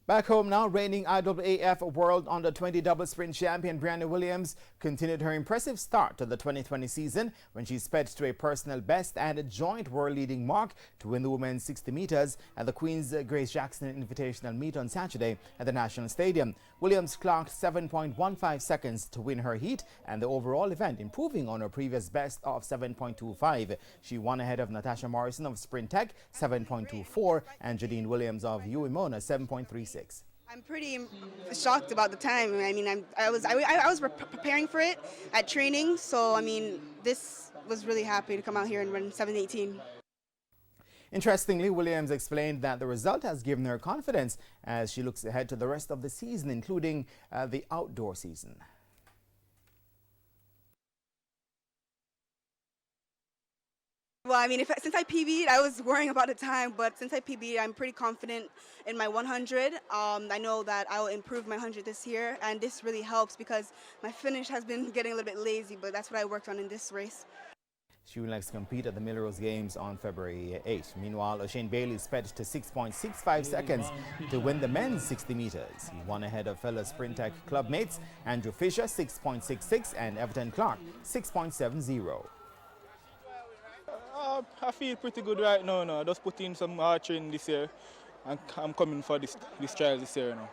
Back home now, reigning IAAF World Under-20 double sprint champion Brianna Williams continued her impressive start to the 2020 season when she sped to a personal best and a joint world-leading mark to win the women's 60 meters at the Queen's Grace Jackson Invitational Meet on Saturday at the National Stadium. Williams clocked 7.15 seconds to win her heat and the overall event, improving on her previous best of 7.25. She won ahead of Natasha Morrison of Sprint Tech 7.24 and Jadine Williams of UEMONA 7.36. I'm pretty shocked about the time. I mean, I was preparing for it at training, so I mean, this was really happy to come out here and run 7:18. Interestingly, Williams explained that the result has given her confidence as she looks ahead to the rest of the season, including the outdoor season. Well, I mean, since I PB'd, I was worrying about the time, but since I PB'd, I'm pretty confident in my 100. I know that I will improve my 100 this year, and this really helps because my finish has been getting a little bit lazy, but that's what I worked on in this race. She will next compete at the Melrose Games on February 8. Meanwhile, O'Shane Bailey sped to 6.65 seconds to win the men's 60 meters. He won ahead of fellow Sprint Tech club mates Andrew Fisher 6.66 and Everton Clark 6.70. I feel pretty good right now. Just put in some hard training this year, and I'm coming for this trial this year now.